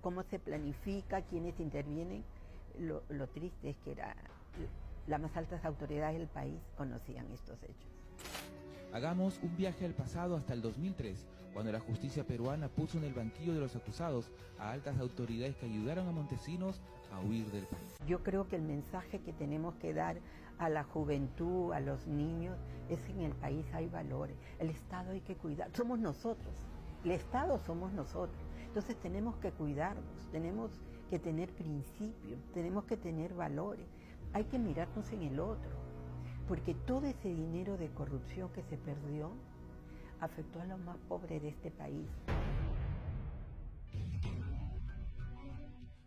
Cómo se planifica, quiénes intervienen. Lo triste es que las más altas autoridades del país conocían estos hechos. Hagamos un viaje al pasado hasta el 2003, cuando la justicia peruana puso en el banquillo de los acusados a altas autoridades que ayudaron a Montesinos a huir del país. Yo creo que el mensaje que tenemos que dar a la juventud, a los niños, es que en el país hay valores. El Estado hay que cuidar, somos nosotros, el Estado somos nosotros. Entonces tenemos que cuidarnos, tenemos que tener principios, tenemos que tener valores, hay que mirarnos en el otro. Porque todo ese dinero de corrupción que se perdió afectó a los más pobres de este país.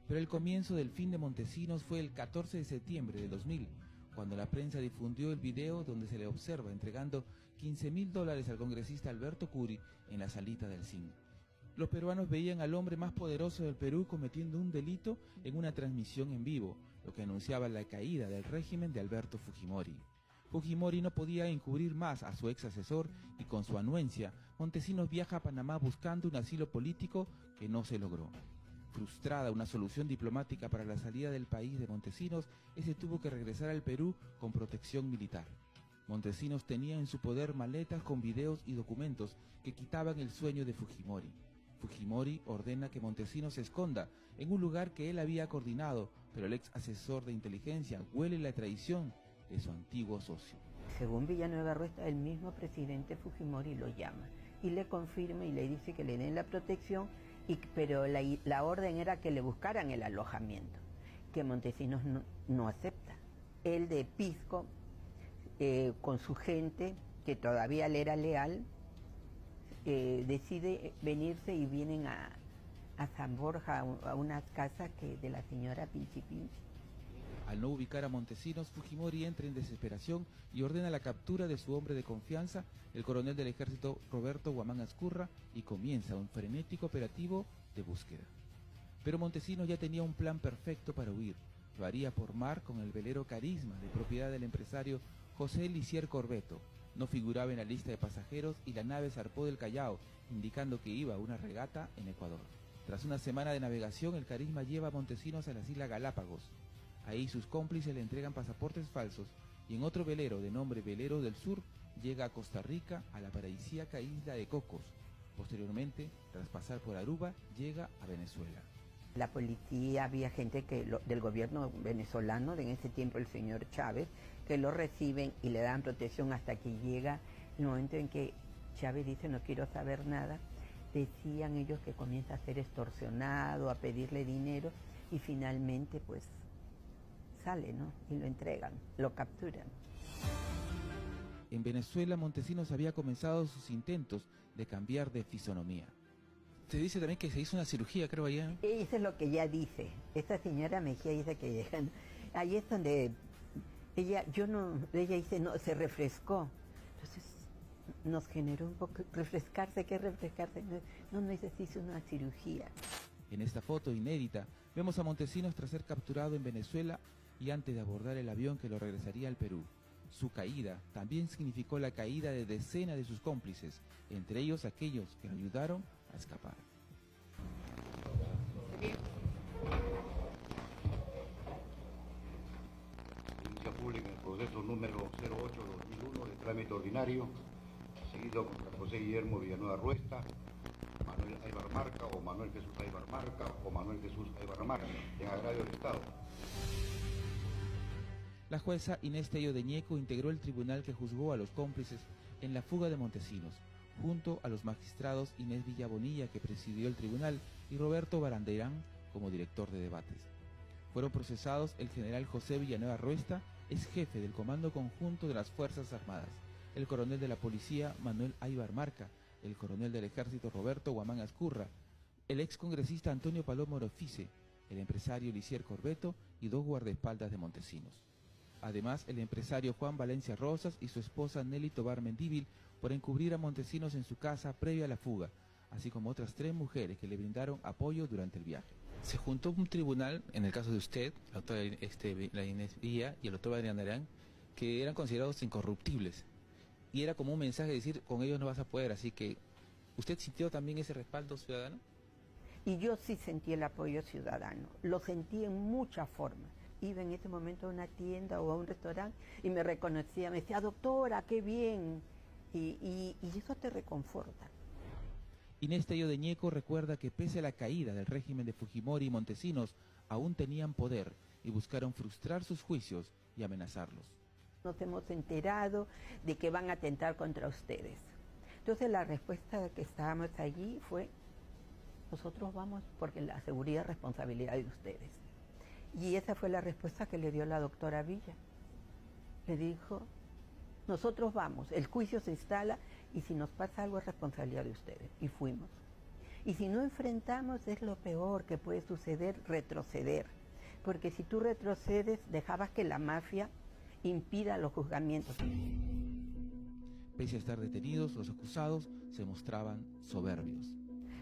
Pero el comienzo del fin de Montesinos fue el 14 de septiembre de 2000, cuando la prensa difundió el video donde se le observa entregando $15.000 al congresista Alberto Curi en la salita del CIN. Los peruanos veían al hombre más poderoso del Perú cometiendo un delito en una transmisión en vivo, lo que anunciaba la caída del régimen de Alberto Fujimori. Fujimori no podía encubrir más a su ex asesor y con su anuencia, Montesinos viaja a Panamá buscando un asilo político que no se logró. Frustrada una solución diplomática para la salida del país de Montesinos, ese tuvo que regresar al Perú con protección militar. Montesinos tenía en su poder maletas con videos y documentos que quitaban el sueño de Fujimori. Fujimori ordena que Montesinos se esconda en un lugar que él había coordinado, pero el ex asesor de inteligencia huele la traición de su antiguo socio. Según Villanueva Ruesta, el mismo presidente Fujimori lo llama y le confirma y le dice que le den la protección, pero la orden era que le buscaran el alojamiento, que Montesinos no acepta. Él de Pisco, con su gente, que todavía le era leal, decide venirse y vienen a San Borja, a una casa de la señora Pinchi Pinchi. Al no ubicar a Montesinos, Fujimori entra en desesperación y ordena la captura de su hombre de confianza, el coronel del ejército Roberto Guamán Azcurra, y comienza un frenético operativo de búsqueda. Pero Montesinos ya tenía un plan perfecto para huir. Lo haría por mar con el velero Carisma, de propiedad del empresario José Lisier Corbeto. No figuraba en la lista de pasajeros y la nave zarpó del Callao, indicando que iba a una regata en Ecuador. Tras una semana de navegación, el Carisma lleva a Montesinos a las Islas Galápagos. Ahí sus cómplices le entregan pasaportes falsos y en otro velero de nombre Velero del Sur llega a Costa Rica, a la paradisíaca isla de Cocos. Posteriormente, tras pasar por Aruba, llega a Venezuela. La policía, había gente del gobierno venezolano, de en ese tiempo el señor Chávez, que lo reciben y le dan protección hasta que llega el momento en que Chávez dice no quiero saber nada. Decían ellos que comienza a ser extorsionado, a pedirle dinero y finalmente pues sale, ¿no? Y lo entregan, lo capturan. En Venezuela, Montesinos había comenzado sus intentos de cambiar de fisonomía. Se dice también que se hizo una cirugía, creo, allá. Eso es lo que ella dice. Esta señora Mejía dice que llegan. Ahí es donde ella dice, no, se refrescó. Entonces nos generó un poco, refrescarse, ¿qué refrescarse? No dice, se hizo una cirugía. En esta foto inédita, vemos a Montesinos tras ser capturado en Venezuela y antes de abordar el avión que lo regresaría al Perú. Su caída también significó la caída de decenas de sus cómplices, entre ellos aquellos que lo ayudaron a escapar. Denuncia pública en el proceso número 08-2001 de trámite ordinario, seguido contra José Guillermo Villanueva Ruesta, Manuel Aybar Marca o Manuel Jesús Aybar Marca o Manuel Jesús Aybar Marca, en agravio del Estado. La jueza Inés Tello de Ñeco integró el tribunal que juzgó a los cómplices en la fuga de Montesinos, junto a los magistrados Inés Villabonilla, que presidió el tribunal, y Roberto Baranderán como director de debates. Fueron procesados el general José Villanueva Ruesta, ex jefe del Comando Conjunto de las Fuerzas Armadas, el coronel de la policía Manuel Aybar Marca, el coronel del ejército Roberto Guamán Azcurra, el ex congresista Antonio Palomo Orofice, el empresario Lisier Corbeto y 2 guardaespaldas de Montesinos. Además, el empresario Juan Valencia Rosas y su esposa Nelly Tobar Mendívil por encubrir a Montesinos en su casa previa a la fuga, así como otras 3 mujeres que le brindaron apoyo durante el viaje. Se juntó un tribunal, en el caso de usted, la doctora la Inés Villa y el doctor Baranderán, que eran considerados incorruptibles. Y era como un mensaje de decir, con ellos no vas a poder, así que, ¿usted sintió también ese respaldo ciudadano? Y yo sí sentí el apoyo ciudadano, lo sentí en muchas formas. Iba en ese momento a una tienda o a un restaurante y me reconocía, me decía, doctora, qué bien. Y eso te reconforta. Inés Tello de Ñeco recuerda que pese a la caída del régimen de Fujimori y Montesinos, aún tenían poder y buscaron frustrar sus juicios y amenazarlos. Nos hemos enterado de que van a atentar contra ustedes. Entonces la respuesta de que estábamos allí fue, nosotros vamos porque la seguridad es responsabilidad de ustedes. Y esa fue la respuesta que le dio la doctora Villa. Le dijo, nosotros vamos, el juicio se instala y si nos pasa algo es responsabilidad de ustedes. Y fuimos. Y si no enfrentamos es lo peor que puede suceder, retroceder. Porque si tú retrocedes, dejabas que la mafia impida los juzgamientos. Pese a estar detenidos, los acusados se mostraban soberbios.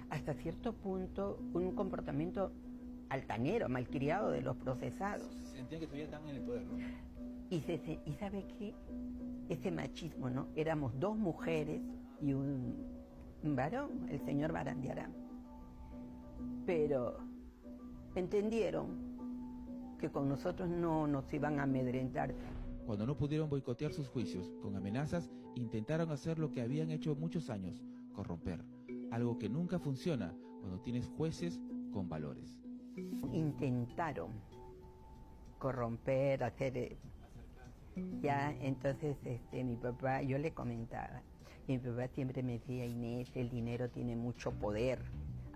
Hasta cierto punto, un comportamiento altanero, malcriado de los procesados. Sentían que todavía estaban en el poder, ¿no? Y ¿sabe qué? Ese machismo, ¿no? Éramos dos mujeres y un varón, el señor Barandiarán. Pero entendieron que con nosotros no nos iban a amedrentar. Cuando no pudieron boicotear sus juicios con amenazas, intentaron hacer lo que habían hecho muchos años, corromper. Algo que nunca funciona cuando tienes jueces con valores. Intentaron corromper, hacer... Ya, entonces mi papá, yo le comentaba, y mi papá siempre me decía, Inés, el dinero tiene mucho poder,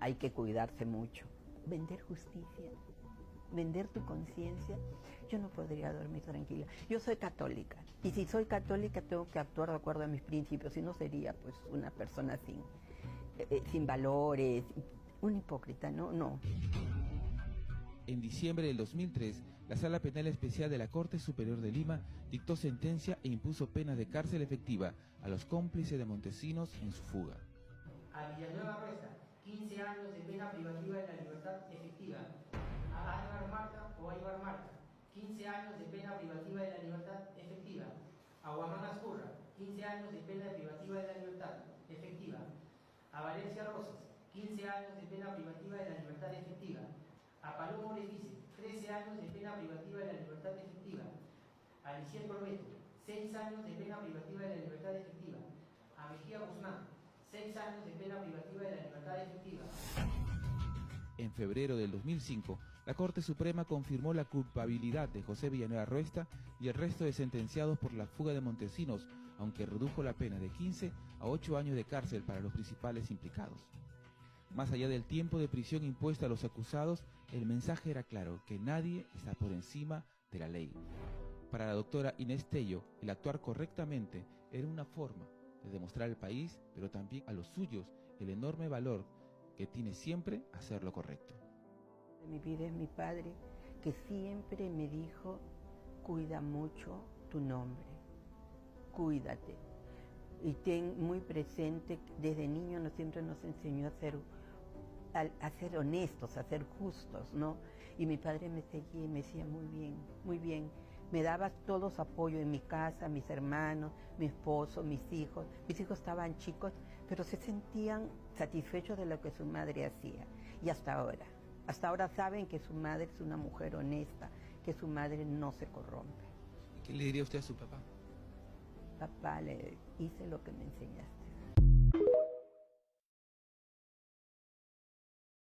hay que cuidarse mucho. Vender justicia, vender tu conciencia, yo no podría dormir tranquila. Yo soy católica, y si soy católica tengo que actuar de acuerdo a mis principios, si no sería pues una persona sin valores, un hipócrita, no. En diciembre del 2003, la Sala Penal Especial de la Corte Superior de Lima dictó sentencia e impuso pena de cárcel efectiva a los cómplices de Montesinos en su fuga. A Villanueva Ruesta, 15 años de pena privativa de la libertad efectiva. A Aybar Marca o Aybar Marca, 15 años de pena privativa de la libertad efectiva. A Guamán Azcurra, 15 años de pena privativa de la libertad efectiva. A Valencia Rosas, 15 años de pena privativa de la libertad efectiva. A Palomo Orefice, 13 años de pena privativa de la libertad efectiva. A Lisier Corbeto, 6 años de pena privativa de la libertad efectiva. A Mejía Guzmán, 6 años de pena privativa de la libertad efectiva. En febrero del 2005, la Corte Suprema confirmó la culpabilidad de José Villanueva Ruesta y el resto de sentenciados por la fuga de Montesinos, aunque redujo la pena de 15 a 8 años de cárcel para los principales implicados. Más allá del tiempo de prisión impuesta a los acusados, el mensaje era claro, que nadie está por encima de la ley. Para la doctora Inés Tello, el actuar correctamente era una forma de demostrar al país, pero también a los suyos, el enorme valor que tiene siempre hacer lo correcto. Mi vida es mi padre, que siempre me dijo, cuida mucho tu nombre, cuídate. Y ten muy presente, desde niño siempre nos enseñó a ser honestos, a ser justos, ¿no? Y mi padre me seguía y me decía, muy bien. Me daba todos apoyo en mi casa, mis hermanos, mi esposo, mis hijos. Mis hijos estaban chicos, pero se sentían satisfechos de lo que su madre hacía. Y hasta ahora saben que su madre es una mujer honesta, que su madre no se corrompe. ¿Qué le diría usted a su papá? Papá, le hice lo que me enseñaste.